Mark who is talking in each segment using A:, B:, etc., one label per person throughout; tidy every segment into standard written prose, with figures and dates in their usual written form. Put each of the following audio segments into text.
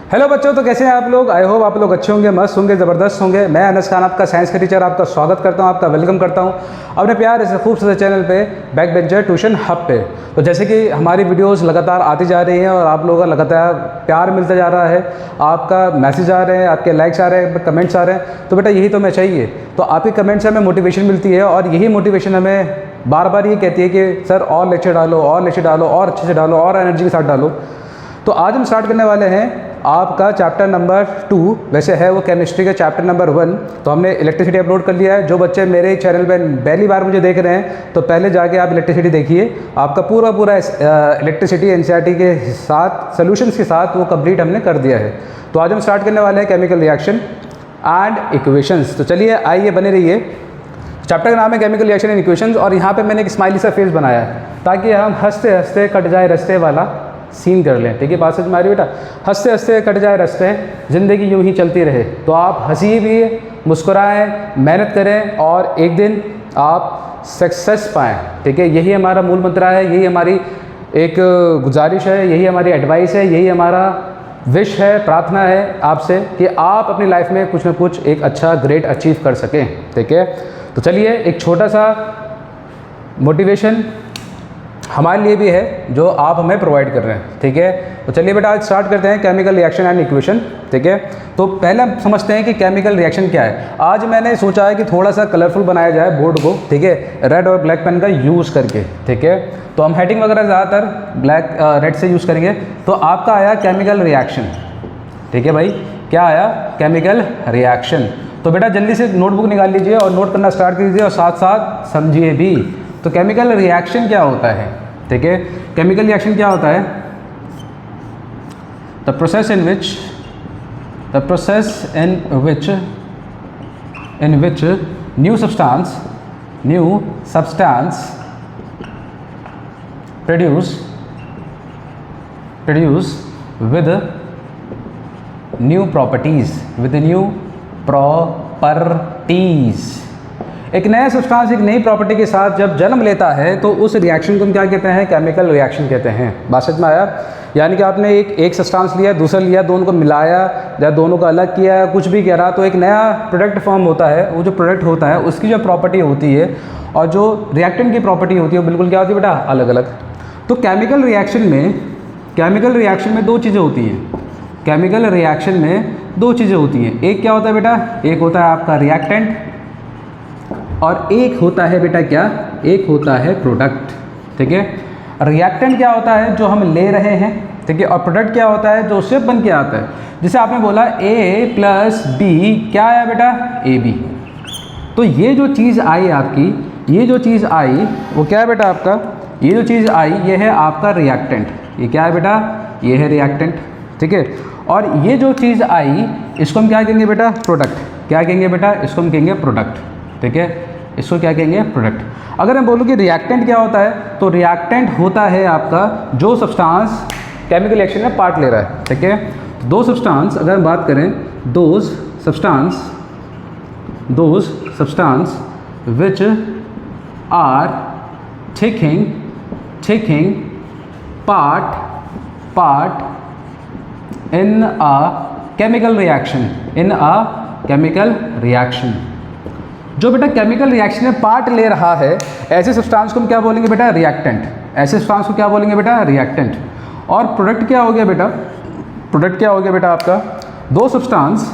A: Hello बच्चों, तो कैसे हैं आप लोग। आई होप आप लोग अच्छे होंगे, मस्त होंगे, ज़बरदस्त होंगे। मैं अनस खान, आपका साइंस का टीचर, आपका स्वागत करता हूं, आपका वेलकम करता हूं अपने प्यार इस खूबसूरत चैनल पे बैक बेंचर ट्यूशन हब पे। तो जैसे कि हमारी वीडियोस लगातार आती जा रही हैं और आप लोगों का लगातार प्यार मिलता जा रहा है, आपका मैसेज आ रहे हैं, आपके लाइक्स आ रहे हैं, कमेंट्स आ रहे हैं, तो बेटा यही तो हमें चाहिए। तो आपके कमेंट से हमें मोटिवेशन मिलती है और यही मोटिवेशन हमें बार बार ये कहती है कि सर और लेक्चर डालो, और लेक्चर डालो, और अच्छे से डालो, और एनर्जी के साथ डालो। तो आज हम स्टार्ट करने वाले हैं आपका चैप्टर नंबर 2, वैसे है वो केमिस्ट्री का चैप्टर नंबर 1। तो हमने इलेक्ट्रिसिटी अपलोड कर लिया है। जो बच्चे मेरे चैनल पे पहली बार मुझे देख रहे हैं तो पहले जाके आप इलेक्ट्रिसिटी देखिए, आपका पूरा इलेक्ट्रिसिटी एनसीईआरटी के साथ सॉल्यूशंस के साथ वो कंप्लीट हमने कर दिया है। तो आज हम स्टार्ट करने वाले हैं केमिकल रिएक्शन एंड इक्वेशंस। तो चलिए आइए, बने रहिए। चैप्टर का नाम है केमिकल रिएक्शन एंड इक्वेशंस और यहाँ पे मैंने एक स्माइली सा फेस बनाया है ताकि हम हंसते हंसते कट जाए रास्ते वाला सीन कर लें। ठीक है, बात समझ में आ रही बेटा। हंसते हंसते कट जाए रास्ते, ज़िंदगी यूं ही चलती रहे। तो आप हंसी भी, मुस्कुराएं, मेहनत करें और एक दिन आप सक्सेस पाएँ। ठीक है, यही हमारा मूल मंत्र है, यही हमारी एक गुजारिश है, यही हमारी एडवाइस है, यही हमारा विश है, प्रार्थना है आपसे कि आप अपनी लाइफ में कुछ ना कुछ एक अच्छा ग्रेट अचीव कर सकें। ठीक है, तो चलिए एक छोटा सा मोटिवेशन हमारे लिए भी है जो आप हमें प्रोवाइड कर रहे हैं। ठीक है, तो चलिए बेटा आज स्टार्ट करते हैं केमिकल रिएक्शन एंड इक्वेशन। ठीक है, तो पहले हम समझते हैं कि केमिकल रिएक्शन क्या है। आज मैंने सोचा है कि थोड़ा सा कलरफुल बनाया जाए बोर्ड को। ठीक है, रेड और ब्लैक पेन का यूज़ करके। ठीक है, तो हम हेडिंग वगैरह ज़्यादातर रेड से यूज़ करेंगे। तो आपका आया केमिकल रिएक्शन। ठीक है भाई, क्या आया? Chemical reaction. तो बेटा जल्दी से नोटबुक निकाल लीजिए और नोट करना स्टार्ट कीजिए और साथ साथ समझिए भी। तो केमिकल रिएक्शन क्या होता है? ठीक है, केमिकल रिएक्शन क्या होता है? The process in which new substance produce with new properties एक नया सब्सटेंस एक नई प्रॉपर्टी के साथ जब जन्म लेता है तो उस रिएक्शन को हम क्या कहते हैं? केमिकल रिएक्शन कहते हैं। बात समझ में आया? यानी कि आपने एक सब्सटेंस लिया, दूसरा लिया, दोनों को मिलाया या दोनों को अलग किया, कुछ भी करा, तो एक नया प्रोडक्ट फॉर्म होता है। वो जो प्रोडक्ट होता है उसकी जो प्रॉपर्टी होती है और जो रिएक्टेंट की प्रॉपर्टी होती है वो बिल्कुल क्या होती है बेटा? अलग अलग। तो केमिकल रिएक्शन में दो चीज़ें होती हैं। केमिकल रिएक्शन में दो चीज़ें होती हैं। एक क्या होता है बेटा? एक होता है आपका रिएक्टेंट और एक होता है बेटा क्या? एक होता है प्रोडक्ट। ठीक है, रिएक्टेंट क्या होता है? जो हम ले रहे हैं। ठीक है, और प्रोडक्ट क्या होता है? जो उससे बन के आता है। जैसे आपने बोला A + B क्या आया बेटा? AB। तो ये जो चीज़ आई आपकी, ये जो चीज़ आई वो क्या है बेटा आपका? ये जो चीज़ आई ये है आपका रिएक्टेंट। ये क्या है बेटा? ये है रिएक्टेंट। ठीक है, और ये जो चीज़ आई इसको हम क्या कहेंगे बेटा? प्रोडक्ट। क्या कहेंगे बेटा? इसको हम कहेंगे प्रोडक्ट। ठीक है, इसको क्या कहेंगे? प्रोडक्ट। अगर मैं बोलूँ कि रिएक्टेंट क्या होता है, तो रिएक्टेंट होता है आपका जो सब्सटेंस केमिकल रिएक्शन में पार्ट ले रहा है। ठीक है, दो सब्सटेंस अगर हम बात करें, those substances which are taking part in a chemical reaction। जो बेटा केमिकल रिएक्शन में पार्ट ले रहा है ऐसे सब्सटेंस को हम क्या बोलेंगे बेटा? रिएक्टेंट। ऐसे सब्सटेंस को क्या बोलेंगे बेटा? रिएक्टेंट। और प्रोडक्ट क्या हो गया बेटा? प्रोडक्ट क्या हो गया बेटा आपका? दो substance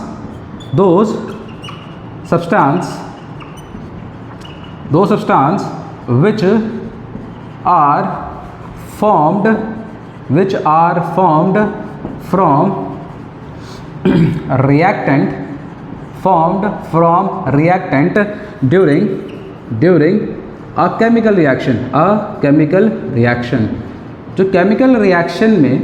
A: which are formed from reactant during a chemical reaction। जो केमिकल रिएक्शन में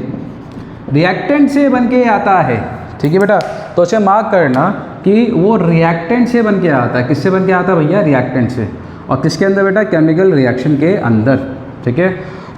A: रिएक्टेंट से बन के आता है। ठीक है बेटा, तो उसे मार्क करना कि वो रिएक्टेंट से बन के आता है। किससे बन के आता है भैया? रिएक्टेंट से। और किसके अंदर बेटा? केमिकल रिएक्शन के अंदर। ठीक है,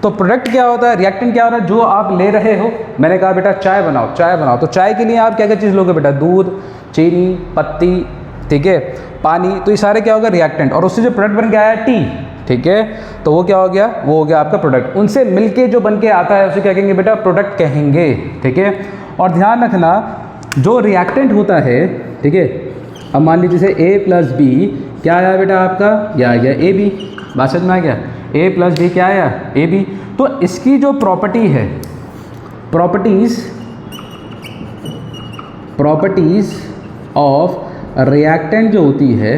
A: तो प्रोडक्ट क्या होता है? रिएक्टेंट क्या होता है? जो आप ले रहे हो। मैंने कहा बेटा चाय बनाओ, तो चाय के लिए आप क्या क्या चीज़ लोगे बेटा? दूध, चीनी, पत्ती, ठीक है, पानी। तो ये सारे क्या होगा? रिएक्टेंट। और उससे जो प्रोडक्ट बन के आया टी। ठीक है, तो वो क्या हो गया? वो हो गया आपका प्रोडक्ट। उनसे मिलके जो बन के आता है उसे क्या कहेंगे बेटा? प्रोडक्ट कहेंगे। ठीक है, और ध्यान रखना जो रिएक्टेंट होता है, ठीक है, अब मान लीजिए जैसे A प्लस बी क्या आया बेटा आपका, यह आ गया AB, बात समझ में आ गया, A प्लस बी क्या आया AB। तो इसकी जो प्रॉपर्टी है, प्रॉपर्टीज़ ऑफ रिएक्टेंट जो होती है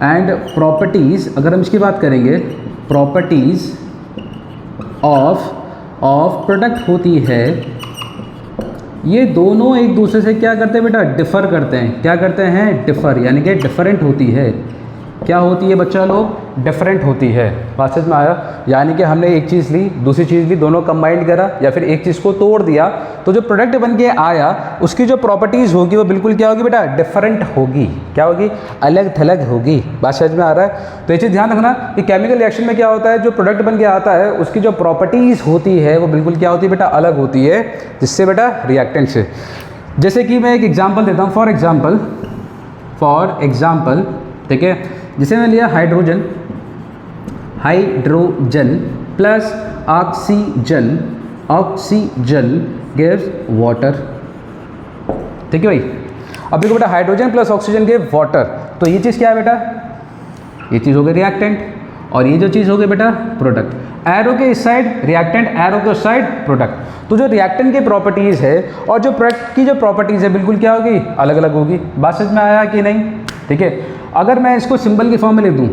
A: एंड प्रॉपर्टीज़, अगर हम इसकी बात करेंगे, प्रॉपर्टीज़ ऑफ प्रोडक्ट होती है, ये दोनों एक दूसरे से क्या करते हैं बेटा, डिफ़र करते हैं। क्या करते हैं, डिफ़र, यानी कि डिफरेंट होती है। क्या होती है बच्चा लोग, डिफरेंट होती है। बात समझ में आया, यानी कि हमने एक चीज़ ली, दूसरी चीज़ ली, दोनों कंबाइंड करा या फिर एक चीज़ को तोड़ दिया, तो जो प्रोडक्ट बन के आया उसकी जो प्रॉपर्टीज़ होगी वो बिल्कुल क्या होगी बेटा, डिफरेंट होगी। क्या होगी, अलग थलग होगी। बात समझ में आ रहा है। तो ये चीज़ ध्यान रखना कि केमिकल रिएक्शन में क्या होता है, जो प्रोडक्ट बन के आता है उसकी जो प्रॉपर्टीज़ होती है वो बिल्कुल क्या होती है बेटा, अलग होती है, जिससे बेटा रिएक्टेंट से। जैसे कि मैं एक एग्जाम्पल देता हूँ, फॉर एग्जाम्पल, ठीक है, जिसे मैं लिया hydrogen plus oxygen gives water. ठीक है भाई, अब देखो बेटा, hydrogen plus oxygen give water, तो ये चीज़ क्या है बेटा, ये चीज़ हो गई रिएक्टेंट, और ये जो चीज़ हो गई बेटा प्रोडक्ट। एरो के इस साइड रिएक्टेंट, एरो के उस साइड प्रोडक्ट। तो जो रिएक्टेंट की प्रॉपर्टीज़ है और जो प्रोडक्ट की जो प्रॉपर्टीज़ है बिल्कुल क्या होगी, अलग अलग होगी। बात समझ में आया कि नहीं, ठीक है। अगर मैं इसको सिंबल की फॉर्म में लिख दूँ,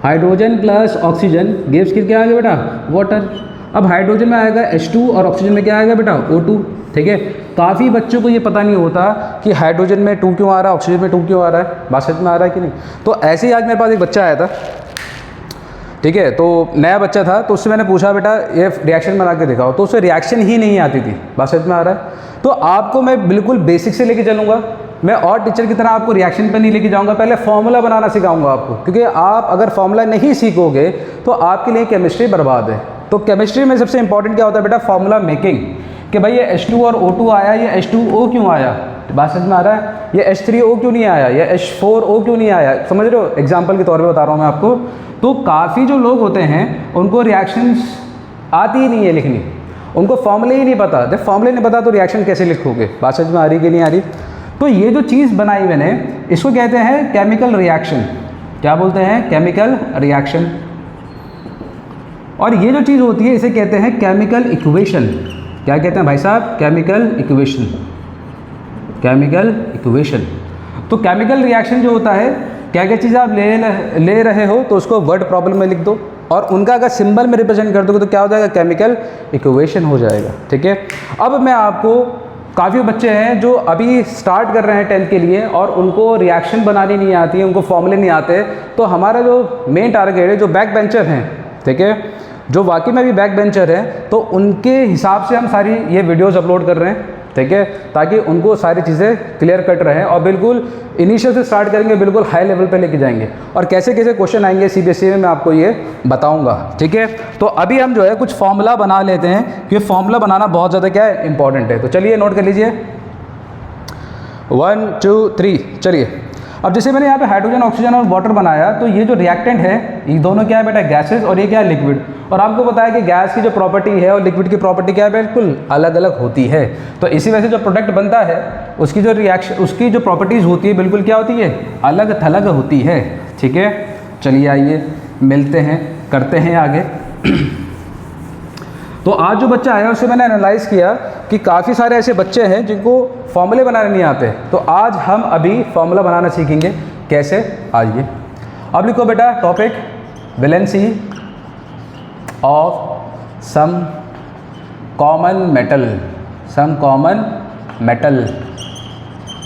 A: हाइड्रोजन प्लस ऑक्सीजन गिव्स क्या आ गया बेटा, वाटर। अब हाइड्रोजन में आएगा H2 और ऑक्सीजन में क्या आएगा बेटा, O2। ठीक है, काफ़ी बच्चों को ये पता नहीं होता कि हाइड्रोजन में 2 क्यों आ रहा है, ऑक्सीजन में 2 क्यों आ रहा है। बात समझ में आ रहा है कि नहीं। तो ऐसे ही आज मेरे पास एक बच्चा आया था, ठीक है, तो नया बच्चा था, तो उससे मैंने पूछा बेटा ये रिएक्शन बना के दिखाओ, तो उससे रिएक्शन ही नहीं आती थी। बात समझ में आ रहा है। तो आपको मैं बिल्कुल बेसिक से लेके चलूँगा, मैं और टीचर की तरह आपको रिएक्शन पे नहीं लेके जाऊंगा, पहले फॉर्मूला बनाना सिखाऊंगा आपको, क्योंकि आप अगर फॉर्मूला नहीं सीखोगे तो आपके लिए केमिस्ट्री बर्बाद है। तो केमिस्ट्री में सबसे इंपॉर्टेंट क्या होता है बेटा, फॉर्मूला मेकिंग, कि भाई ये H2 और O2 आया, ये H2O क्यों आया। बात समझ में आ रहा है, ये H3O क्यों नहीं आया, ये H4O क्यों नहीं आया। समझ रहे हो, एग्जाम्पल के तौर पर बता रहा हूँ मैं आपको। तो काफ़ी जो लोग होते हैं उनको रिएक्शंस आती ही नहीं है लिखनी, उनको फॉर्मूले ही नहीं पता। जब फॉर्मूले नहीं पता तो रिएक्शन कैसे लिखोगे। बात समझ में आ रही कि नहीं आ रही। तो ये जो चीज़ बनाई मैंने, इसको कहते हैं केमिकल रिएक्शन। क्या बोलते हैं, केमिकल रिएक्शन। और ये जो चीज़ होती है इसे कहते हैं केमिकल इक्वेशन। क्या कहते हैं भाई साहब, केमिकल इक्वेशन, केमिकल इक्वेशन। तो केमिकल रिएक्शन जो होता है, क्या क्या चीज़ आप ले रहे हो तो उसको वर्ड प्रॉब्लम में लिख दो, और उनका अगर सिंबल में रिप्रेजेंट कर दोगे तो क्या हो जाएगा, केमिकल इक्वेशन हो जाएगा। ठीक है, अब मैं आपको, काफ़ी बच्चे हैं जो अभी स्टार्ट कर रहे हैं 10th के लिए और उनको रिएक्शन बनानी नहीं आती है, उनको फॉर्मूले नहीं आते। तो हमारा जो मेन टारगेट है, जो बैक बेंचर हैं, ठीक है, जो वाकई में भी बैक बेंचर हैं, तो उनके हिसाब से हम सारी ये वीडियोस अपलोड कर रहे हैं। ठीक है, ताकि उनको सारी चीज़ें क्लियर कट रहें, और बिल्कुल इनिशियल से स्टार्ट करेंगे, बिल्कुल हाई लेवल पे लेके जाएंगे, और कैसे कैसे क्वेश्चन आएंगे CBSE में मैं आपको ये बताऊंगा। ठीक है, तो अभी हम जो है कुछ फॉर्मूला बना लेते हैं, क्योंकि फॉर्मूला बनाना बहुत ज़्यादा क्या है, इंपॉर्टेंट है। तो चलिए नोट कर लीजिए, 1 2 3। चलिए, अब जैसे मैंने यहाँ पे हाइड्रोजन, ऑक्सीजन और वाटर बनाया, तो ये जो रिएक्टेंट है ये दोनों क्या है बेटा, गैसेज, और ये क्या है, लिक्विड। और आपको पता है कि गैस की जो प्रॉपर्टी है और लिक्विड की प्रॉपर्टी क्या है, बिल्कुल अलग अलग होती है। तो इसी वजह से जो प्रोडक्ट बनता है उसकी जो रिएक्शन, उसकी जो प्रॉपर्टीज़ होती है बिल्कुल क्या होती है, अलग थलग होती है। ठीक है, चलिए आइए मिलते हैं, करते हैं आगे। तो आज जो बच्चा आया उससे मैंने एनालाइज किया कि काफ़ी सारे ऐसे बच्चे हैं जिनको फॉर्मूले बनाने नहीं आते। तो आज हम अभी फॉर्मूला बनाना सीखेंगे, कैसे, आइए। अब लिखो बेटा topic, valency of some common metal.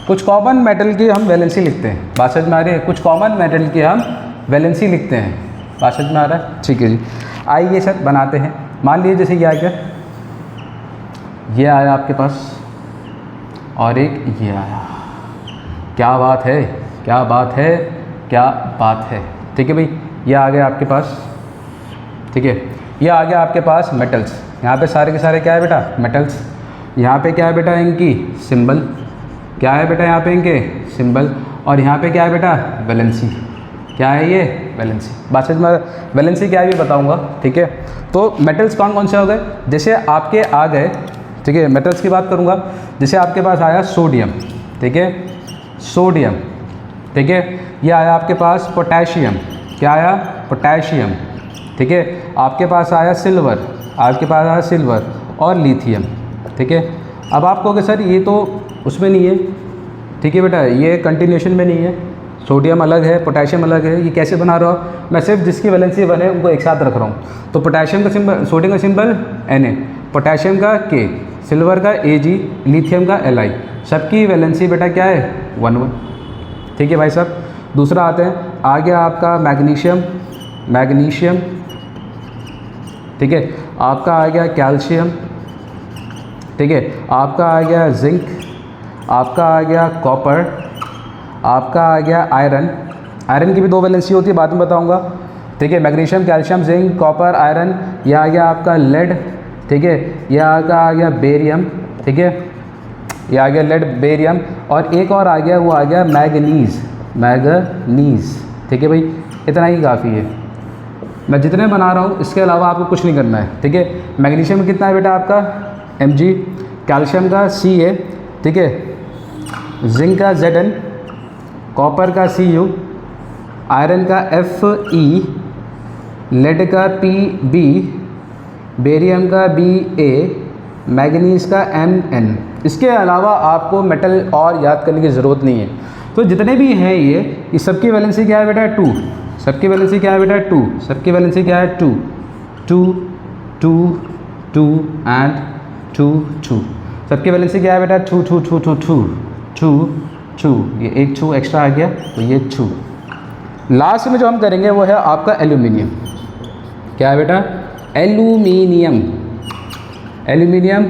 A: कुछ कॉमन मेटल की हम वैलेंसी लिखते हैं। बात समझ में आ रही है, कुछ कॉमन मेटल की हम वैलेंसी लिखते हैं। बात समझ में आ रहा है, ठीक है जी। आइए सर बनाते हैं। मान लीजिए जैसे ये आ गया, ये आया आपके पास, और एक ये आया। क्या बात है, क्या बात है, क्या बात है। ठीक है भाई, ये आ गया आपके पास। ठीक है, ये आ गया आपके पास मेटल्स। यहाँ पे सारे के सारे क्या है बेटा, मेटल्स। यहाँ पे क्या है बेटा, इनकी सिंबल। क्या है बेटा यहाँ पे इनके सिंबल, और यहाँ पे क्या है बेटा, वैलेंसी। क्या है ये, वैलेंसी। बात समझ में, वैलेंसी क्या है ये बताऊँगा। ठीक है, तो मेटल्स कौन कौन से हो गए, जैसे आपके आ गए ठीक है। मेटल्स की बात करूँगा, जैसे आपके पास आया सोडियम, ठीक है, सोडियम, ठीक है। ये आया आपके पास पोटेशियम, क्या आया, पोटेशियम, ठीक है। आपके पास आया सिल्वर, आपके पास आया सिल्वर और लिथियम, ठीक है। अब आप कहोगे सर ये तो उसमें नहीं है, ठीक है बेटा, ये कंटिन्यूशन में नहीं है, सोडियम अलग है, पोटेशियम अलग है, ये कैसे बना रहा हूँ मैं, सिर्फ जिसकी वैलेंसी 1 है उनको एक साथ रख रहा हूँ। तो पोटेशियम का सिंबल, सोडियम का सिंबल Na, पोटेशियम का K, सिल्वर का Ag, लिथियम का Li, सबकी वैलेंसी बेटा क्या है 1 1, ठीक है भाई साहब। दूसरा आते हैं, आ गया आपका मैग्नीशियम, मैग्नीशियम, ठीक है। आपका आ गया कैल्शियम, ठीक है। आपका आ गया जिंक, आपका आ गया कॉपर, आपका आ गया आयरन, आयरन की भी 2 वैलेंसी होती है, बाद में बताऊंगा, ठीक है। Magnesium, calcium, zinc, copper, iron. यह आ गया आपका लेड, ठीक है। यह आ गया बेरियम, ठीक है, यह आ गया लेड, बेरियम, और एक और आ गया, वो आ गया मैग्नीज, मैग्नीज, ठीक है भाई। इतना ही काफ़ी है, मैं जितने बना रहा हूँ इसके अलावा आपको कुछ नहीं करना है, ठीक है। मैग्नीशियम में कितना है बेटा आपका Mg, कैल्शियम का Ca, ठीक है, जिंक का Zn, कॉपर का Cu, आयरन का Fe, लेड का Pb, बेरियम का Ba, मैग्नीज का Mn। इसके अलावा आपको मेटल और याद करने की ज़रूरत नहीं है। तो जितने भी हैं ये सबकी वैलेंसी क्या है बेटा 2, सबकी वैलेंसी क्या है बेटा 2, सबकी वैलेंसी क्या है 2 2 2 2 एंड 2 2, सबकी वैलेंसी क्या है बेटा 2 2 2 2 2 2 2, ये एक 2 एक्स्ट्रा आ गया तो ये 2। लास्ट में जो हम करेंगे वो है आपका एल्यूमिनियम, क्या है बेटा एल्यूमिनियम, एल्यूमिनियम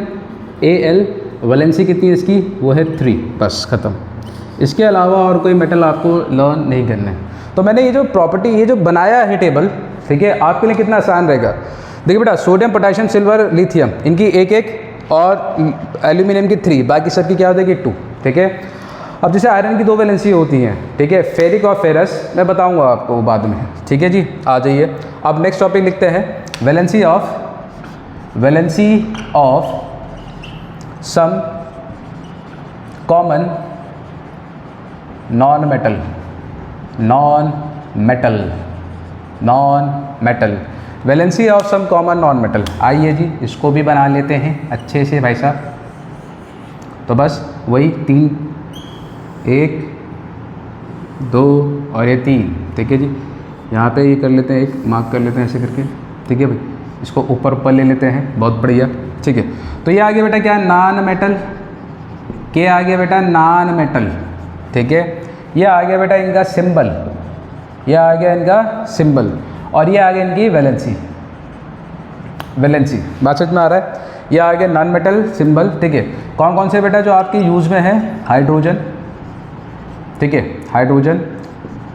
A: Al, वैलेंसी कितनी है इसकी, वो है 3, बस ख़त्म। इसके अलावा और कोई मेटल आपको लर्न नहीं करना है। तो मैंने ये जो प्रॉपर्टी, ये जो बनाया है टेबल, ठीक है, आपके लिए कितना आसान रहेगा। देखिए बेटा सोडियम, पोटेशियम, सिल्वर, लिथियम, इनकी 1 1 और एल्यूमिनियम की 3, बाकी सबकी क्या होती है 2, ठीक है। अब जैसे आयरन की 2 वैलेंसी होती हैं, ठीक है, फेरिक और फेरस, मैं बताऊंगा आपको बाद में, ठीक है जी। आ जाइए अब नेक्स्ट टॉपिक लिखते हैं, valency of some common non metal, non metal, valency of some common non metal. आइए जी इसको भी बना लेते हैं अच्छे से भाई साहब। तो बस वही 3, 1 2 और ये 3, ठीक है जी। यहाँ पे ये कर लेते हैं, एक मार्क कर लेते हैं ऐसे करके, ठीक है भाई। इसको ऊपर ले लेते हैं, बहुत बढ़िया, ठीक है। तो ये आ गया बेटा क्या, नॉन मेटल, क्या आ गया बेटा नॉन मेटल, ठीक है। ये आ गया बेटा इनका सिंबल, ये आ गया इनका सिंबल, और ये आ गया इनकी वैलेंसी, बात समझ में आ रहा है। ये आ गया नॉन मेटल सिंबल, ठीक है। कौन कौन से बेटा जो आपके यूज़ में है, हाइड्रोजन, ठीक है, हाइड्रोजन,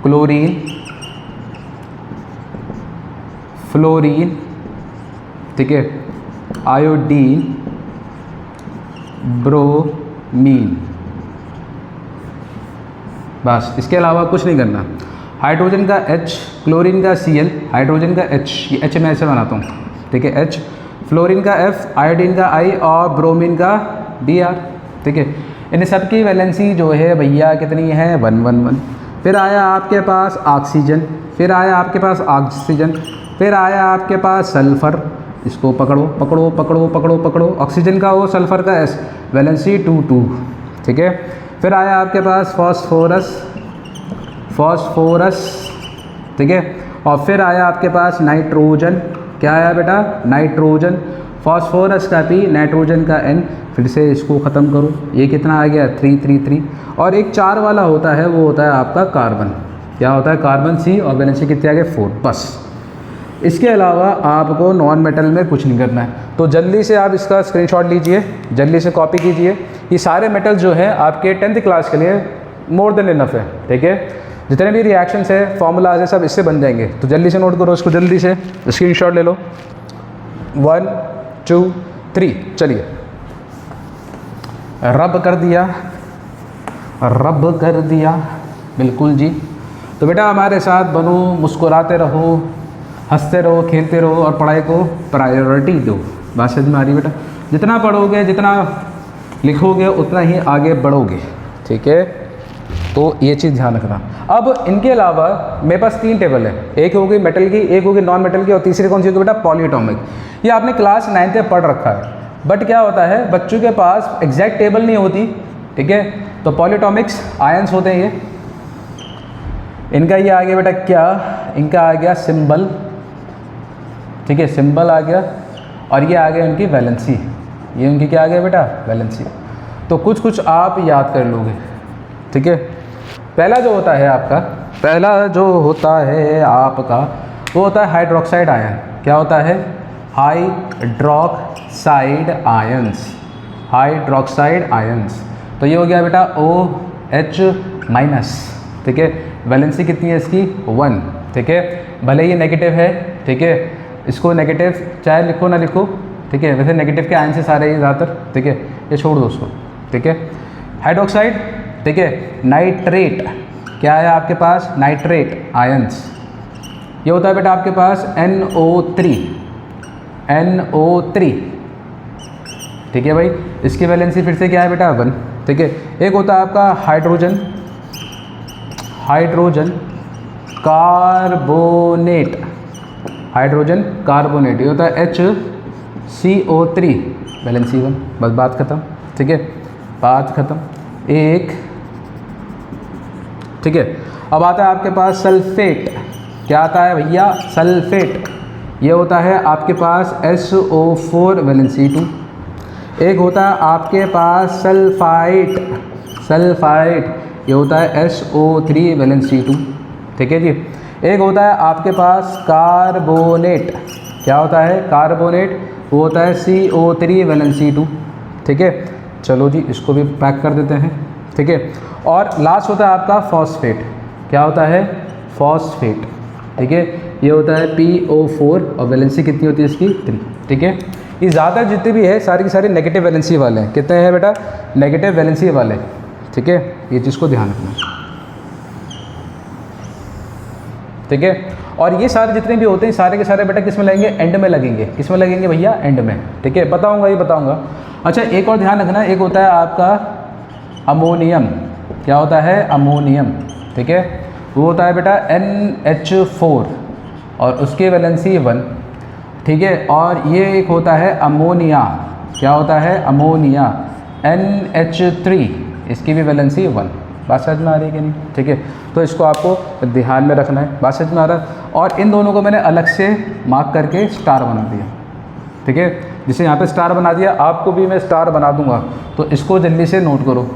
A: क्लोरीन, फ्लोरीन, ठीक है, आयोडीन, ब्रोमीन, बस इसके अलावा कुछ नहीं करना। हाइड्रोजन का H, क्लोरीन का Cl, हाइड्रोजन का H, ये H मैं ऐसे बनाता हूँ, ठीक है, H, फ्लोरीन का F, आयोडीन का I और ब्रोमीन का Br, ठीक है। इन सब की वैलेंसी जो है भैया कितनी है 1 1 1। फिर आया आपके पास ऑक्सीजन, फिर आया आपके पास ऑक्सीजन, फिर आया आपके पास सल्फ़र, इसको पकड़ो पकड़ो पकड़ो पकड़ो पकड़ो, ऑक्सीजन का O, सल्फ़र का S, वैलेंसी 2 2, ठीक है। फिर आया आपके पास फॉस्फोरस, ठीक है। और फिर आया आपके पास नाइट्रोजन, क्या आया बेटा नाइट्रोजन, फॉस्फोरस का P, नाइट्रोजन का N। फिर से इसको ख़त्म करो, ये कितना आ गया 3 3 3। और एक 4 वाला होता है, वो होता है आपका कार्बन, क्या होता है कार्बन C, और वैलेंसी कितनी आ गई 4, बस। इसके अलावा आपको नॉन मेटल में कुछ नहीं करना है। तो जल्दी से आप इसका स्क्रीनशॉट लीजिए, जल्दी से कॉपी कीजिए। ये सारे मेटल जो है आपके 10th क्लास के लिए मोर देन इनफ है, ठीक है। जितने भी रिएक्शंस है, फॉर्मूलाज है, सब इससे बन जाएंगे। तो जल्दी से नोट करो इसको, जल्दी से स्क्रीनशॉट ले लो। 1 2 3, चलिए रब कर दिया, बिल्कुल जी। तो बेटा हमारे साथ बनो, मुस्कुराते रहो, हंसते रहो, खेलते रहो और पढ़ाई को प्रायोरिटी दो। बात समझ में आ रही बेटा। जितना पढ़ोगे, जितना लिखोगे, उतना ही आगे बढ़ोगे, ठीक है। तो ये चीज़ ध्यान रखना। अब इनके अलावा मेरे पास 3 टेबल है, एक होगी मेटल की, एक होगी नॉन मेटल की, और तीसरी कौन सी होगी बेटा, पॉलीएटॉमिक। ये आपने क्लास 9th में पढ़ रखा है, बट क्या होता है बच्चों के पास एग्जैक्ट टेबल नहीं होती, ठीक है। तो पॉलीएटॉमिक्स आयंस होते हैं ये, इनका ये आ गया बेटा क्या, इनका आ गया सिंबल, ठीक है, सिंबल आ गया, और ये आ गया इनकी वैलेंसी, ये उनकी क्या आ गया बेटा, वैलेंसी। तो कुछ कुछ आप याद कर लोगे, ठीक है। पहला जो होता है आपका, पहला जो होता है आपका वो होता है हाइड्रोक्साइड आयन। क्या होता है, हाइड्रोक्साइड आयंस, हाइड्रोक्साइड आयंस। तो ये हो गया बेटा OH-, ठीक है। वैलेंसी कितनी है इसकी, 1, ठीक है। भले ये नेगेटिव है, ठीक है, इसको नेगेटिव चाहे लिखो ना लिखो, ठीक है, वैसे नेगेटिव के आयन से सारे ये ज़्यादातर, ठीक है, ये छोड़ दो उसको, ठीक है। हाइड्रोक्साइड, ठीक है। नाइट्रेट, क्या है आपके पास, नाइट्रेट आयंस, ये होता है बेटा आपके पास NO3, NO3, ठीक है भाई। इसकी वैलेंसी फिर से क्या है बेटा, 1, ठीक है। एक होता है आपका hydrogen, hydrogen carbonate, hydrogen carbonate, ये होता है HCO3, वैलेंसी 1, बस बात खत्म, ठीक है, बात खत्म। एक, ठीक है। अब आता है आपके पास सल्फेट, क्या आता है भैया, सल्फेट, ये होता है आपके पास SO4, वैलेंसी 2। एक होता है आपके पास सल्फाइड, सल्फाइड, ये होता है SO3, वैलेंसी 2, ठीक है जी। एक होता है आपके पास कार्बोनेट, क्या होता है, कार्बोनेट, वो होता है CO3, वैलेंसी 2, ठीक है। चलो जी इसको भी पैक कर देते हैं, ठीक है। और लास्ट होता है आपका फॉस्फेट, क्या होता है, फॉस्फेट, ठीक है, ये होता है PO4, और वैलेंसी कितनी होती है इसकी, 3, ठीक है। ये ज़्यादा जितने भी है सारी की सारी नेगेटिव वैलेंसी वाले हैं, कितने हैं बेटा, नेगेटिव वैलेंसी वाले, ठीक है, ये चीज़ को ध्यान रखना, ठीक है। और ये सारे जितने भी होते हैं सारे के सारे बेटा किस में लगेंगे, एंड में लगेंगे, किस में लगेंगे भैया, एंड में, ठीक है, बताऊंगा, ये बताऊंगा। अच्छा एक और ध्यान रखना, एक होता है आपका अमोनियम, क्या होता है, अमोनियम, ठीक है, वो होता है बेटा NH4, और उसकी वैलेंसी 1, ठीक है। और ये एक होता है अमोनिया, क्या होता है, अमोनिया, NH3, इसकी भी वैलेंसी 1। बात समझ में आ रही है कि नहीं, ठीक है। तो इसको आपको ध्यान में रखना है, बात समझ में आ रहा है। और इन दोनों को मैंने अलग से मार्क करके स्टार बना दिया, ठीक है। जिसे यहाँ पे स्टार बना दिया, आपको भी मैं स्टार बना दूंगा, तो इसको जल्दी से नोट करो।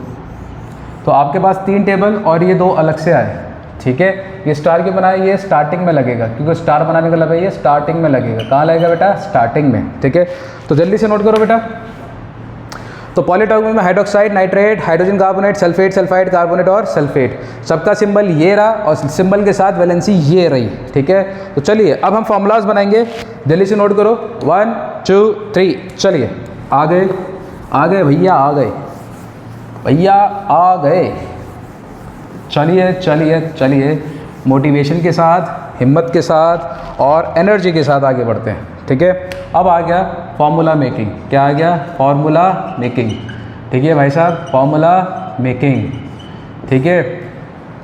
A: तो आपके पास 3 टेबल और ये 2 अलग से आए, ठीक है। ये स्टार क्यों बनाया, ये स्टार्टिंग में लगेगा, क्योंकि स्टार बनाने का मतलब ये स्टार्टिंग में लगेगा। कहाँ लगेगा बेटा, स्टार्टिंग में, ठीक है। तो जल्दी से नोट करो बेटा। तो पॉलीएटॉमिक में hydroxide, nitrate, hydrogen carbonate, sulphate, sulphide, carbonate और सल्फेट, सबका सिंबल ये रहा, और सिंबल के साथ वैलेंसी ये रही, ठीक है। तो चलिए अब हम फॉर्मूलाज बनाएंगे, जल्दी से नोट करो, 1 2 3, चलिए आ गए, आ गए भैया, आ गए भैया, आ गए। चलिए चलिए चलिए, मोटिवेशन के साथ, हिम्मत के साथ और एनर्जी के साथ आगे बढ़ते हैं, ठीक है। अब आ गया फॉर्मूला मेकिंग, क्या आ गया, फॉर्मूला मेकिंग, ठीक है भाई साहब, फॉर्मूला मेकिंग, ठीक है।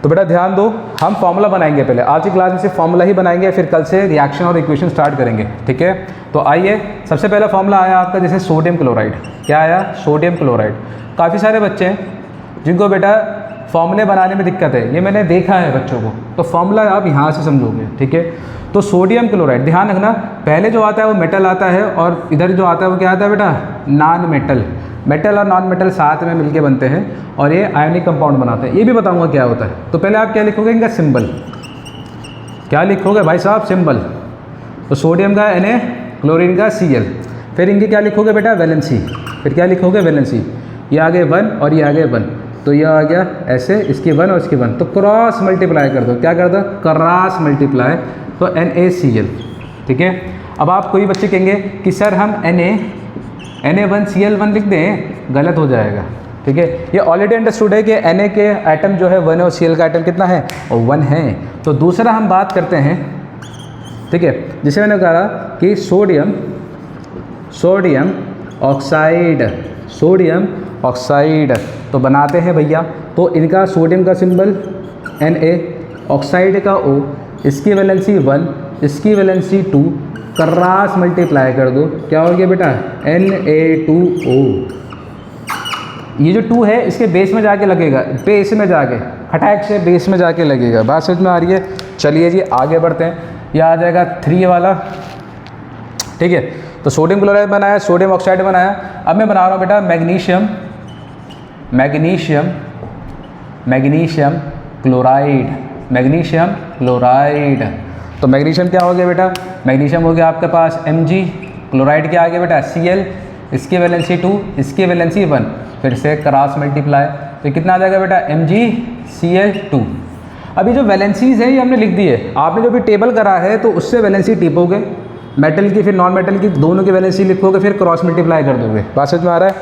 A: तो बेटा ध्यान दो, हम फॉर्मूला बनाएंगे पहले, आज की क्लास में सिर्फ फॉर्मूला ही बनाएंगे, फिर कल से रिएक्शन और इक्वेशन स्टार्ट करेंगे, ठीक है। तो आइए, सबसे पहला फॉर्मूला आया आपका जैसे सोडियम क्लोराइड, क्या आया, सोडियम क्लोराइड। काफ़ी सारे बच्चे हैं जिनको बेटा फॉर्मूले बनाने में दिक्कत है, ये मैंने देखा है बच्चों को, तो फॉर्मूला आप यहाँ से समझोगे, ठीक है। तो सोडियम क्लोराइड, ध्यान रखना, पहले जो आता है वो मेटल आता है, और इधर जो आता है वो क्या आता है बेटा, नॉन मेटल। मेटल और नॉन मेटल साथ में मिलके बनते हैं और ये आयनिक कंपाउंड बनाते हैं, ये भी बताऊंगा क्या होता है। तो पहले आप क्या लिखोगे, इनका सिंबल, क्या लिखोगे भाई साहब, सिंबल। तो सोडियम का Na, क्लोरीन का Cl, फिर इनकी क्या लिखोगे बेटा, वैलेंसी, फिर क्या लिखोगे, वैलेंसी, ये आगे 1 और ये आगे 1, तो ये आ गया ऐसे, इसकी 1 और इसकी 1, तो क्रॉस मल्टीप्लाई कर दो, क्या कर दो, क्रॉस मल्टीप्लाई, तो NaCl, ठीक है। अब आप कोई बच्चे कहेंगे कि सर हम Na1Cl1 लिख दें, गलत हो जाएगा, ठीक है। ये ऑलरेडी अंडरस्टूड है कि Na के एटम जो है 1 और Cl का एटम कितना है, और 1 है। तो दूसरा हम बात करते हैं, ठीक है, जिसे मैंने कहा कि सोडियम ऑक्साइड, सोडियम ऑक्साइड। तो बनाते हैं भैया, तो इनका सोडियम का सिंबल Na, ऑक्साइड का O, इसकी वैलेंसी 1, इसकी वैलेंसी 2, क्रॉस मल्टीप्लाई कर दो, क्या हो गया बेटा Na2O। ये जो 2 है इसके बेस में जाके लगेगा, बेस में जाके फटाक से बेस में जाके लगेगा। बात समझ में आ रही है? चलिए जी आगे बढ़ते हैं। यह आ जाएगा 3 वाला, ठीक है। तो सोडियम क्लोराइड बनाया, सोडियम ऑक्साइड बनाया। अब मैं बना रहा हूँ बेटा magnesium, magnesium, magnesium chloride, magnesium chloride. तो मैग्नीशियम क्या हो गया बेटा, मैग्नीशियम हो गया आपके पास Mg, क्लोराइड क्या आ गया बेटा Cl, इसकी वैलेंसी 2, इसकी वैलेंसी 1, फिर से क्रॉस मल्टीप्लाई, तो कितना आ जाएगा बेटा MgCl2। अभी जो वैलेंसीज है ये हमने लिख दी है, आपने जो भी टेबल करा है तो उससे वैलेंसी टिपोगे, मेटल की फिर नॉन मेटल की दोनों की वैलेंसी लिखोगे, फिर क्रॉस मल्टीप्लाई कर दोगे। बात समझ में आ रहा है?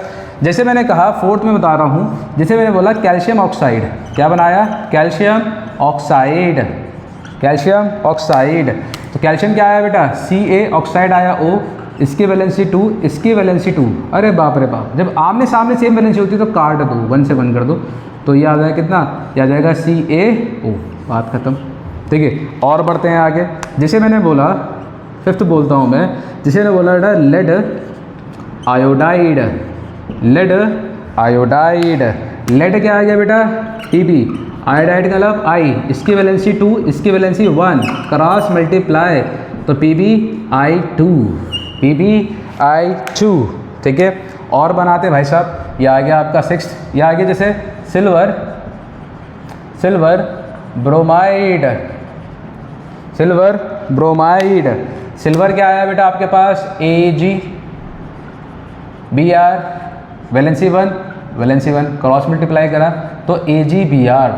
A: जैसे मैंने कहा 4th में बता रहा हूँ, जैसे मैंने बोला कैल्शियम ऑक्साइड, क्या बनाया कैल्शियम ऑक्साइड, कैल्शियम ऑक्साइड। तो कैल्शियम क्या आया बेटा Ca, ऑक्साइड आया O, इसकी वैलेंसी 2, इसकी वैलेंसी 2। अरे बाप रे बाप, जब आमने सामने सेम वैलेंसी होती है तो काट दो, 1 से 1 कर दो, तो ये आ जाएगा कितना, ये आ जाएगा CaO। बात खत्म, ठीक है। और बढ़ते हैं आगे। जैसे मैंने बोला 5th बोलता हूँ मैं, जिसे मैंने बोला बेटा lead iodide, lead iodide. Lead क्या आ गया बेटा Pb, आयोडाइड का मतलब I, इसकी वैलेंसी 2, इसकी वैलेंसी 1, क्रॉस मल्टीप्लाई, तो PbI2, PbI2, ठीक है। और बनाते भाई साहब, ये आ गया आपका 6th, ये आ गया जैसे silver, silver bromide, silver bromide. Silver क्या आया बेटा आपके पास Ag, Br, valency 1, valency 1, cross multiply करा तो AgBr,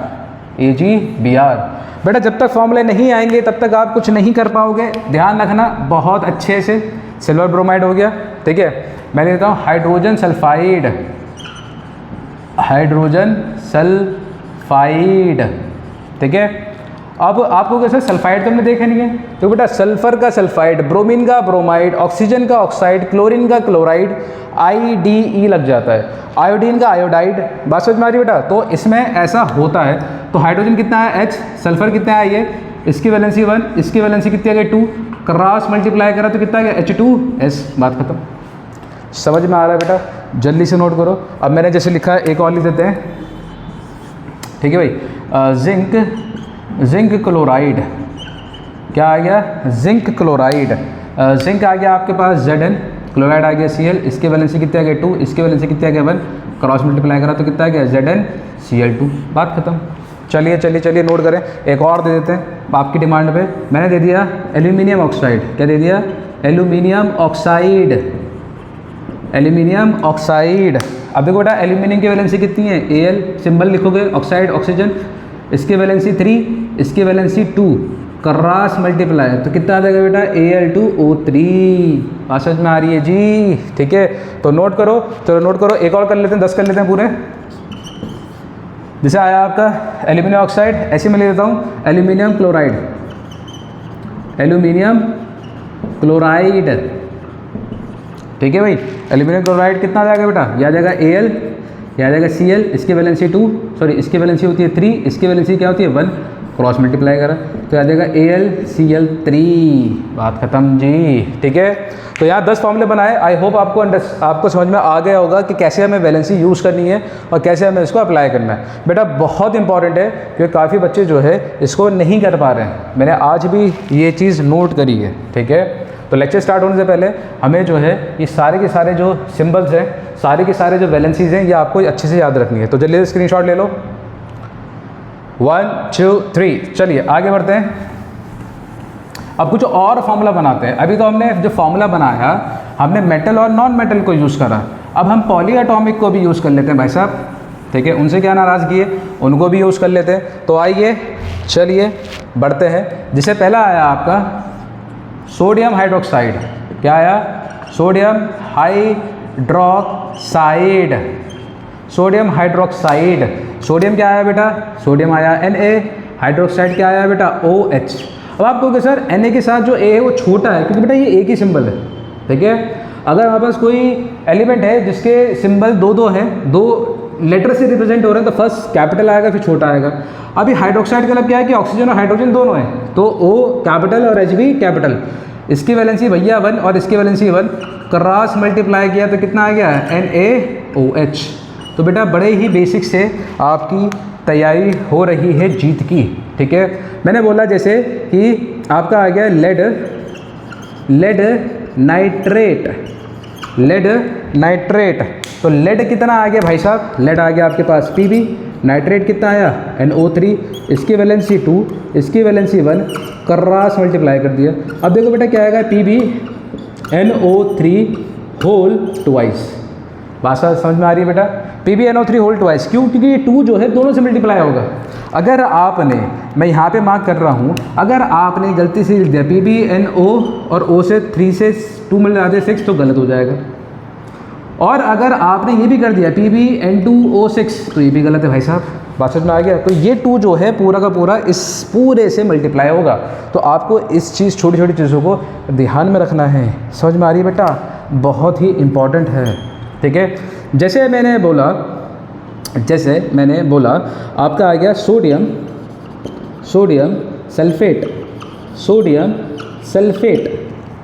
A: AgBr। बेटा जब तक फॉर्मूले नहीं आएंगे तब तक आप कुछ नहीं कर पाओगे, ध्यान रखना बहुत अच्छे से। सिल्वर ब्रोमाइड हो गया, ठीक है। मैं लेता हूँ हाइड्रोजन सल्फाइड, हाइड्रोजन सल्फाइड, ठीक है। अब आपको कैसे सल्फाइड तो हमने देखा नहीं है, तो बेटा सल्फर का सल्फाइड, ब्रोमीन का ब्रोमाइड, ऑक्सीजन का ऑक्साइड, क्लोरीन का क्लोराइड, IDE लग जाता है, आयोडीन का आयोडाइड। बात समझ में आ रही है बेटा? तो इसमें ऐसा होता है। तो हाइड्रोजन कितना है H, सल्फर कितना है ये, इसकी वैलेंसी 1, इसकी वैलेंसी कितनी आ गई 2, क्रॉस मल्टीप्लाई करा तो कितना आ गया H2S। बात खत्म, समझ में आ रहा है बेटा? जल्दी से नोट करो। अब मैंने जैसे लिखा है एक और लिख देते हैं, ठीक है भाई। जिंक, जिंक क्लोराइड, क्या आ गया जिंक क्लोराइड। जिंक आ गया आपके पास Zn, क्लोराइड आ गया Cl, इसके वैलेंसी कितने आ गया 2, इसके वैलेंसी कितने आ गया 1, क्रॉस मल्टीप्लाई करा तो कितना आ गया ZnCl2। बात खत्म। चलिए चलिए चलिए नोट करें, एक और दे देते हैं आपकी डिमांड पे। मैंने दे दिया एल्यूमिनियम ऑक्साइड, क्या दे दिया एल्यूमिनियम ऑक्साइड, एल्यूमिनियम ऑक्साइड। अब देखो बेटा एल्यूमिनियम की वैलेंसी कितनी है Al, सिंबल लिखोगे, ऑक्साइड ऑक्सीजन, इसकी वैलेंसी 3, इसकी वैलेंसी 2, क्रॉस मल्टीप्लाई तो कितना आ जाएगा बेटा Al2O3। बात समझ में आ रही है जी? ठीक है, तो नोट करो, चलो नोट करो। एक और कर लेते हैं, 10 कर लेते हैं पूरे। जैसे आया आपका एल्यूमिनियम ऑक्साइड, ऐसे मैं ले लेता हूँ एल्यूमिनियम क्लोराइड, एल्यूमिनियम क्लोराइड, ठीक है भाई। एल्यूमिनियम क्लोराइड कितना आ जाएगा बेटा, यह आ जाएगा Al, यह आ जाएगा Cl, इसकी वैलेंसी 2, सॉरी इसकी वैलेंसी होती है 3, इसकी वैलेंसी क्या होती है 1, क्रॉस मल्टीप्लाई करा तो आ जाएगा AlCl3। बात खत्म जी, ठीक है। तो यहाँ 10 फॉर्मूले बनाए। आई होप आपको समझ में आ गया होगा कि कैसे हमें वैलेंसी यूज़ करनी है और कैसे हमें इसको अप्लाई करना है। बेटा बहुत इंपॉर्टेंट है क्योंकि काफ़ी बच्चे जो है इसको नहीं कर पा रहे हैं, मैंने आज भी ये चीज़ नोट करी है, ठीक है। तो लेक्चर स्टार्ट होने से पहले हमें जो है ये सारे के सारे जो सिम्बल्स हैं, सारे के सारे जो वैलेंसीज हैं, ये आपको अच्छे से याद रखनी है। तो जल्दी से स्क्रीनशॉट ले लो। 1 2 3, चलिए आगे बढ़ते हैं। अब कुछ और फॉर्मूला बनाते हैं। अभी तो हमने जो फॉर्मूला बनाया हमने मेटल और नॉन मेटल को यूज़ करा, अब हम पॉली एटॉमिक को भी यूज़ कर लेते हैं भाई साहब, ठीक है। उनसे क्या नाराज़गी है, उनको भी यूज़ कर लेते हैं। तो आइए चलिए बढ़ते हैं। जिसे पहला आया आपका सोडियम हाइड्रोक्साइड, क्या आया sodium hydroxide, sodium hydroxide. Sodium क्या आया बेटा, सोडियम आया Na, हाइड्रोक्साइड क्या आया बेटा OH। अब आप कहोगे सर Na के साथ जो A है वो छोटा है, क्योंकि बेटा ये एक ही सिंबल है, ठीक है। अगर हमारे पास कोई एलिमेंट है जिसके सिंबल दो दो हैं, दो लेटर से रिप्रेजेंट हो रहे हैं, तो फर्स्ट कैपिटल आएगा फिर छोटा आएगा। अभी हाइड्रोक्साइड का मतलब क्या है कि ऑक्सीजन और हाइड्रोजन दोनों हैं, तो O कैपिटल और H भी कैपिटल। इसकी वैलेंसी भैया 1 और इसकी वैलेंसी 1, क्रॉस मल्टीप्लाई किया तो कितना आ गया NaOH। तो बेटा बड़े ही बेसिक से आपकी तैयारी हो रही है जीत की, ठीक है। मैंने बोला जैसे कि आपका आ गया लेड नाइट्रेट। तो लेड कितना आ गया भाई साहब, लेड आ गया आपके पास Pb, नाइट्रेट कितना आया NO3, इसकी वैलेंसी 2, इसकी वैलेंसी 1, क्रॉस मल्टीप्लाई कर दिया। अब देखो बेटा क्या आएगा Pb NO3 होल ट्वाइस। बात समझ में आ रही है बेटा, Pb NO3 होल ट्वाइस, क्यों? क्योंकि ये 2 जो है दोनों से मल्टीप्लाई होगा। अगर आपने, मैं यहाँ पे मार्क कर रहा हूँ, अगर आपने गलती से लिख दिया Pb NO और O से 3 से 2 मिला दे 6 तो गलत हो जाएगा। और अगर आपने ये भी कर दिया Pb N2O6 तो ये भी गलत है भाई साहब। बात समझ में आ गया। तो ये 2 जो है पूरा का पूरा इस पूरे से मल्टीप्लाई होगा। तो आपको इस चीज़, छोटी छोटी चीज़ों को ध्यान में रखना है। समझ में आ रही है बेटा, बहुत ही इम्पॉर्टेंट है, ठीक है। जैसे मैंने बोला आपका आ गया सोडियम सल्फेट,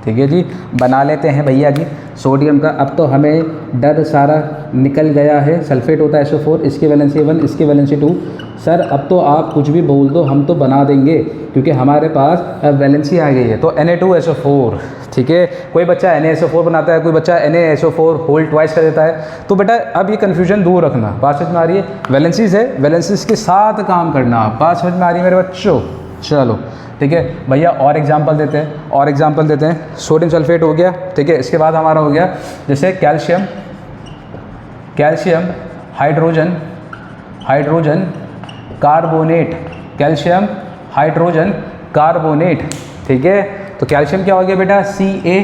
A: ठीक है जी। बना लेते हैं भैया जी सोडियम का। अब तो हमें डर सारा निकल गया है। सल्फेट होता है SO4, इसकी वैलेंसी 1, इसकी वैलेंसी 2। सर अब तो आप कुछ भी बोल दो, हम तो बना देंगे क्योंकि हमारे पास वैलेंसी आ गई है। तो Na2SO4, ठीक है। कोई बच्चा NaSO4 बनाता है, कोई बच्चा NaSO4 होल ट्वाइस कर देता है। तो बेटा अब ये कन्फ्यूजन दूर रखना। बात समझ में आ रही है, वैलेंसीज है, वैलेंसीज के साथ काम करना। बात समझ में आ रही है मेरे बच्चों, चलो ठीक है भैया। और एग्जांपल देते हैं, सोडियम सल्फेट हो गया, ठीक है। इसके बाद हमारा हो गया जैसे calcium hydrogen carbonate, calcium hydrogen carbonate, ठीक है। तो कैल्शियम क्या हो गया बेटा Ca,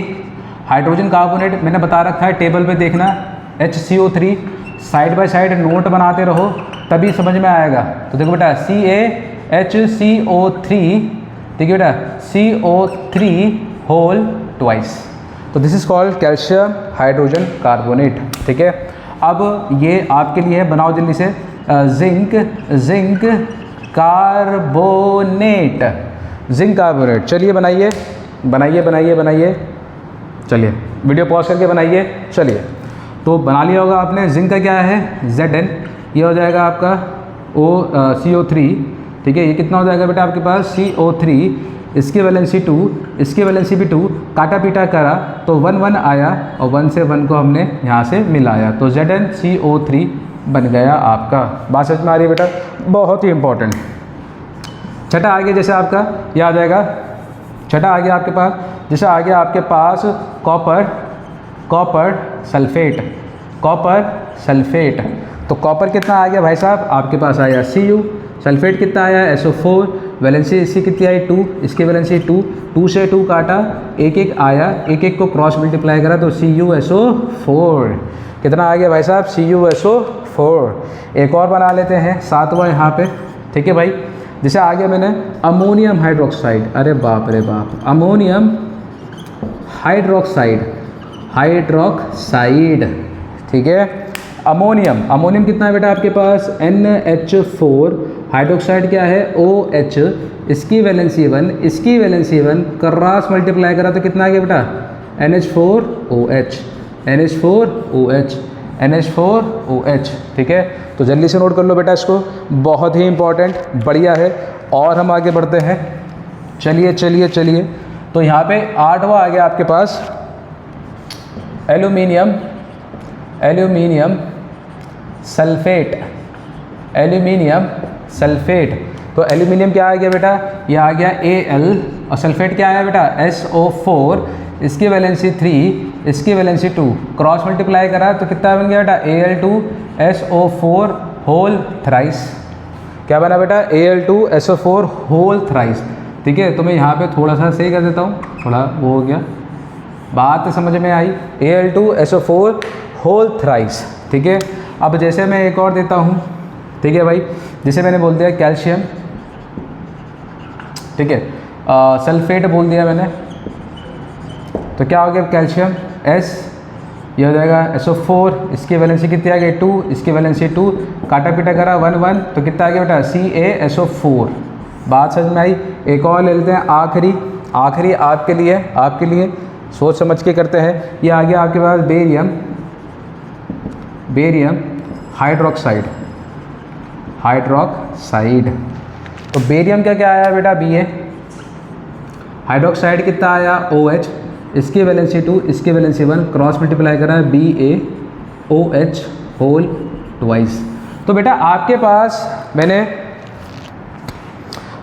A: हाइड्रोजन कार्बोनेट मैंने बता रखा है, टेबल पे देखना HCO3, side by side note बनाते रहो तभी समझ में आएगा। तो देखो बेटा CaHCO3, ठीक है बेटा, CO3 होल ट्वाइस। तो this is called calcium hydrogen carbonate, ठीक है। अब ये आपके लिए है, बनाओ जल्दी से, जिंक कार्बोनेट। चलिए बनाइए, चलिए वीडियो पॉज करके बनाइए। चलिए तो बना लिया होगा आपने। जिंक का क्या है Zn, ये हो जाएगा आपका CO3, ठीक है। ये कितना हो जाएगा बेटा आपके पास CO3, इसकी वैलेंसी 2, इसकी वैलेंसी भी 2, काटा पीटा करा तो 1 1 आया और 1 से 1 को हमने यहाँ से मिलाया, तो ZnCO3 बन गया आपका। बात समझ में आ रही है बेटा, बहुत ही इंपॉर्टेंट। छठा आ गया जैसे आपका, यह आ जाएगा, छठा आ गया आपके पास, जैसे आ गया आपके पास कॉपर सल्फेट। तो कॉपर कितना आ गया भाई साहब आपके पास आया Cu, सल्फेट कितना आया SO4, वैलेंसी इसकी कितनी आई 2, इसकी वैलेंसी 2 से 2 काटा, एक आया, एक को क्रॉस मल्टीप्लाई करा तो CuSO4 कितना आ गया भाई साहब CuSO4। एक और बना लेते हैं, 7वां यहाँ पे, ठीक है भाई। जैसे आ गया मैंने अमोनियम हाइड्रोक्साइड, अरे बाप रे बाप, अमोनियम हाइड्रोक्साइड, ठीक है। अमोनियम कितना है बेटा आपके पास NH4, हाइड्रोक्साइड क्या है OH, इसकी वैलेंसी 1, इसकी वैलेंसी 1, क्रॉस मल्टीप्लाई करा तो कितना आ गया बेटा NH4OH, ठीक है। तो जल्दी से नोट कर लो बेटा इसको, बहुत ही इंपॉर्टेंट, बढ़िया है। और हम आगे बढ़ते हैं, चलिए। तो यहाँ पे 8वां आ गया आपके पास एल्यूमिनियम सल्फेट। तो एल्यूमिनियम क्या आ गया बेटा, ये आ गया Al, और सल्फेट क्या आया बेटा SO4, इसकी वैलेंसी 3, इसकी वैलेंसी 2, क्रॉस मल्टीप्लाई करा तो कितना बन गया बेटा Al2SO4 होल थ्राइस। क्या बना बेटा Al2SO4 होल थ्राइस, ठीक है। तो मैं यहाँ पे थोड़ा सा सही कर देता हूँ, थोड़ा वो हो गया, बात समझ में आई, Al2SO4 होल थ्राइस, ठीक है। अब जैसे मैं एक और देता हूँ, ठीक है भाई, जैसे मैंने बोल दिया कैल्शियम, ठीक है, सल्फेट बोल दिया मैंने, तो क्या हो गया कैल्शियम ये हो जाएगा SO4, इसकी वैलेंसी कितनी आ गई 2, इसकी वैलेंसी 2, काटा पीटा करा 1 1, तो कितना आ गया बेटा CaSO4। बात समझ में आई। एक और ले लेते हैं आखिरी आपके लिए सोच समझ के करते हैं। ये आ गया आपके पास बेरियम हाइड्रोक्साइड। तो बेरियम का क्या आया बेटा Ba, हाइड्रोक्साइड कितना आया OH, इसकी वैलेंसी 2, इसकी वैलेंसी 1, क्रॉस मल्टीप्लाई करा BaOH होल ट्वाइस। तो बेटा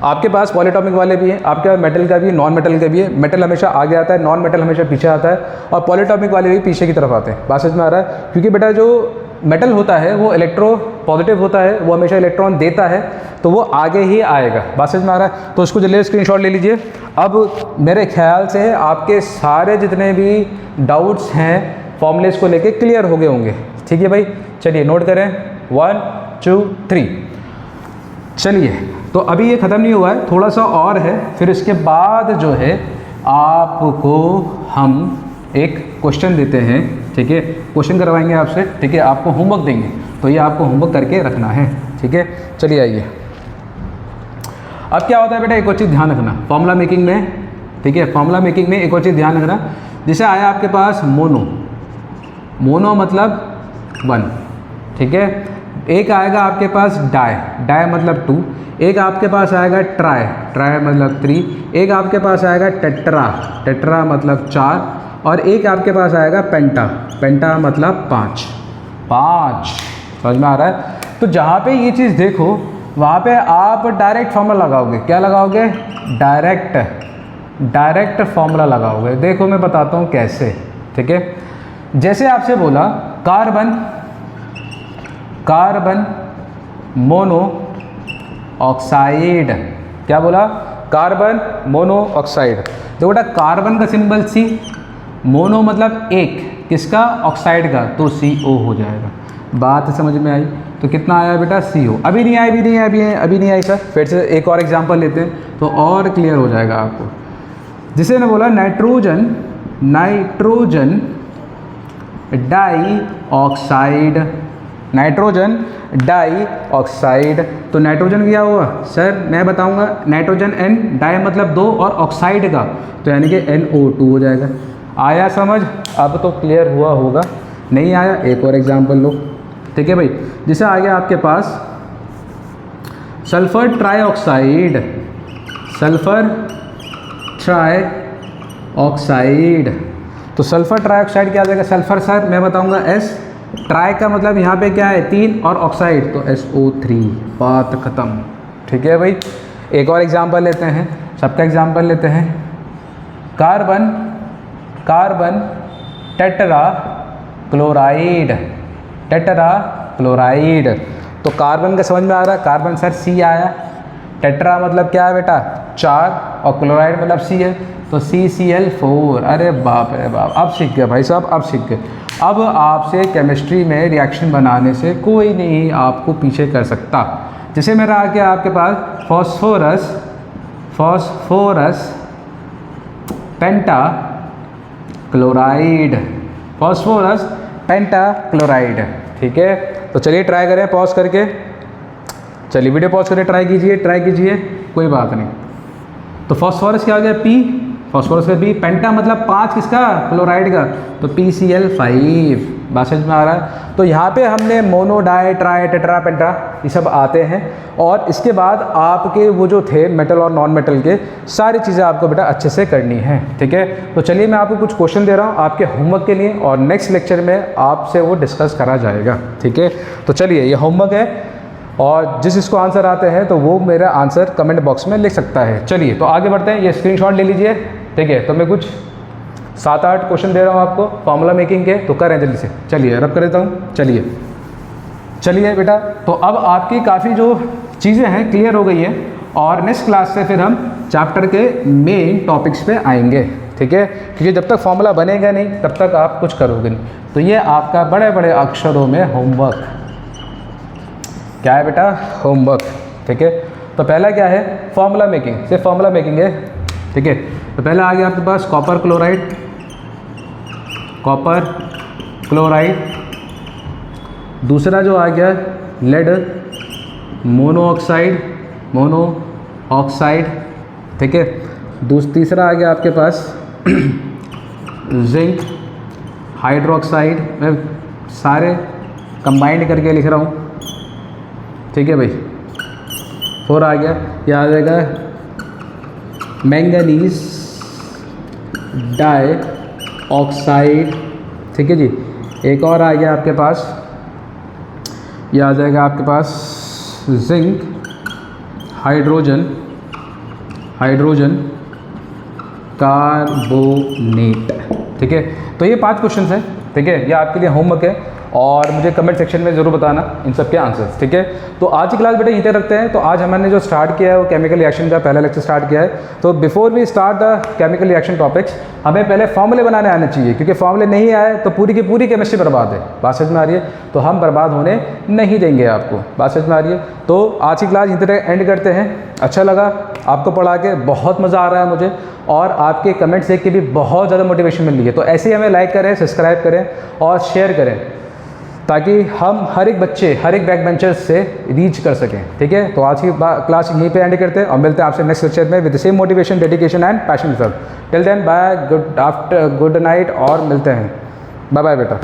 A: आपके पास पॉलीटॉमिक वाले भी हैं, आपके पास मेटल का भी है, नॉन मेटल का भी है। मेटल हमेशा आगे आता है, नॉन मेटल हमेशा पीछे आता है, और पॉलीटॉमिक वाले भी पीछे की तरफ आते हैं। बात समझ में आ रहा है? क्योंकि बेटा जो मेटल होता है वो इलेक्ट्रो पॉजिटिव होता है, वो हमेशा इलेक्ट्रॉन देता है, तो वो आगे ही आएगा। बात समझ में आ रहा है? तो उसको जल्दी स्क्रीनशॉट ले लीजिए। अब मेरे ख्याल से आपके सारे जितने भी डाउट्स हैं फॉर्मूलेस को लेके क्लियर हो गए होंगे। ठीक है भाई, चलिए नोट करें 1 2 3। चलिए, तो अभी ये ख़त्म नहीं हुआ है, थोड़ा सा और है, फिर इसके बाद जो है आपको हम एक क्वेश्चन देते हैं। ठीक है, क्वेश्चन करवाएंगे आपसे। ठीक है, आपको होमवर्क देंगे, तो ये आपको होमवर्क करके रखना है। ठीक है, चलिए आइए। अब क्या होता है बेटा, एक और चीज़ ध्यान रखना फॉर्मूला मेकिंग में। ठीक है, फॉर्मूला मेकिंग में एक और चीज़ ध्यान रखना, जैसे आया आपके पास मोनो मतलब 1। ठीक है, एक आएगा आपके पास डाई मतलब 2, एक आपके पास आएगा ट्राई मतलब 3, एक आपके पास आएगा टेट्रा मतलब 4, और एक आपके पास आएगा पेंटा मतलब 5। समझ में आ रहा है? तो जहाँ पे ये चीज़ देखो वहाँ पे आप डायरेक्ट फार्मूला लगाओगे। क्या लगाओगे? डायरेक्ट फार्मूला लगाओगे। देखो मैं बताता हूँ कैसे। ठीक है, जैसे आपसे बोला कार्बन मोनो ऑक्साइड, क्या बोला? Carbon mono oxide. देखो बेटा, कार्बन का सिंबल C, मोनो मतलब एक, किसका? ऑक्साइड का, तो CO हो जाएगा। बात समझ में आई? तो कितना आया बेटा? CO। अभी नहीं आई सर, फिर से एक और एग्जांपल लेते हैं तो और क्लियर हो जाएगा आपको। जिसे ने बोला नाइट्रोजन डाई ऑक्साइड, तो नाइट्रोजन क्या हुआ सर? मैं बताऊंगा। नाइट्रोजन N, डाई मतलब 2, और ऑक्साइड का तो यानी कि NO2 हो जाएगा। आया समझ? अब तो क्लियर हुआ होगा। नहीं आया? एक और एग्जांपल लो। ठीक है भाई, जैसे आ गया आपके पास सल्फर ट्राईऑक्साइड, तो सल्फर ट्राईऑक्साइड क्या आ जाएगा? सल्फर सर मैं बताऊंगा S, ट्राई का मतलब यहाँ पे क्या है 3, और ऑक्साइड तो SO3। बात ख़त्म। ठीक है भाई, एक और एग्जांपल लेते हैं, सबका एग्जांपल लेते हैं। कार्बन टेट्रा क्लोराइड, तो कार्बन का समझ में आ रहा है? कार्बन सर C आया, टेट्रा मतलब क्या है बेटा 4, और क्लोराइड मतलब C है, तो CCl4। अरे बाप रे बाप, अब सीख गए भाई साहब, अब सीख गए। अब आपसे केमिस्ट्री में रिएक्शन बनाने से कोई नहीं आपको पीछे कर सकता। जैसे मेरा आ गया आपके पास फॉस्फोरस पेंटाक्लोराइड। ठीक है, तो चलिए ट्राई करें पॉज करके। चलिए वीडियो पॉज करके ट्राई कीजिए, कोई बात नहीं। तो फॉस्फोरस क्या हो गया P, फॉस्फोरस का P, पेंटा मतलब 5 किसका? क्लोराइड का, तो PCl5। बात समझ में आ रहा है? तो यहाँ पे हमने मोनो, डाई, ट्राई, टेट्रा, पेंटा ये सब आते हैं, और इसके बाद आपके वो जो थे मेटल और नॉन मेटल के सारी चीज़ें आपको बेटा अच्छे से करनी है। ठीक है, तो चलिए मैं आपको कुछ क्वेश्चन दे रहा हूँ आपके होमवर्क के लिए, और नेक्स्ट लेक्चर में आपसे वो डिस्कस करा जाएगा। ठीक है, तो चलिए ये होमवर्क है, और जिसको आंसर आते हैं तो वो मेरा आंसर कमेंट बॉक्स में लिख सकता है। चलिए तो आगे बढ़ते हैं, ये स्क्रीनशॉट ले लीजिए। ठीक है, तो मैं कुछ 7-8 क्वेश्चन दे रहा हूँ आपको फॉर्मूला मेकिंग के, तो करें जल्दी से। चलिए रब कर देता हूँ। चलिए बेटा, तो अब आपकी काफ़ी जो चीज़ें हैं क्लियर हो गई है, और नेक्स्ट क्लास से फिर हम चैप्टर के मेन टॉपिक्स पे आएंगे। ठीक है, क्योंकि जब तक फॉर्मूला बनेगा नहीं तब तक आप कुछ करोगे नहीं। तो ये आपका बड़े बड़े अक्षरों में होमवर्क क्या है बेटा? होमवर्क। ठीक है, तो पहला क्या है? फॉर्मूला मेकिंग, सिर्फ फॉर्मूला मेकिंग है। ठीक है, तो पहला आ गया आपके पास कॉपर क्लोराइड। दूसरा जो आ गया लेड मोनोऑक्साइड, ठीक है। तीसरा आ गया आपके पास जिंक हाइड्रोक्साइड। मैं सारे कंबाइंड करके लिख रहा हूँ, ठीक है भाई। 4 आ गया, यह आ जाएगा मैंगनीज डाई ऑक्साइड, ठीक है जी। एक और आ गया आपके पास, यह आ जाएगा आपके पास जिंक हाइड्रोजन कार्बोनेट, ठीक है। तो ये 5 क्वेश्चन हैं, ठीक है। ये आपके लिए होमवर्क है और मुझे कमेंट सेक्शन में ज़रूर बताना इन सब के आंसर्स, ठीक है। तो आज की क्लास बेटा यहीं तक रखते हैं। तो आज हमने जो स्टार्ट किया है वो केमिकल रिएक्शन का पहला लेक्चर स्टार्ट किया है। तो before we start the chemical reaction topics, हमें पहले फॉर्मूले बनाने आने चाहिए, क्योंकि फॉर्मूले नहीं आए तो पूरी की पूरी केमिस्ट्री बर्बाद है। बात समझ में आ रही है? तो हम बर्बाद होने नहीं देंगे आपको। बात समझ में आ रही है? तो आज की क्लास यहीं तक एंड करते हैं। अच्छा लगा आपको पढ़ा के, बहुत मज़ा आ रहा है मुझे, और आपके कमेंट्स देख के भी बहुत ज़्यादा मोटिवेशन मिल रही है। तो ऐसे ही हमें लाइक करें, सब्सक्राइब करें और शेयर करें, ताकि हम हर एक बच्चे, हर एक बैक बेंचर्स से रीच कर सकें, ठीक है। तो आज की क्लास यहीं पे एंड करते हैं और मिलते हैं आपसे नेक्स्ट लेक्चर में with the same motivation, dedication and passion. Till then bye, good night और मिलते हैं। बाय बाय बेटा।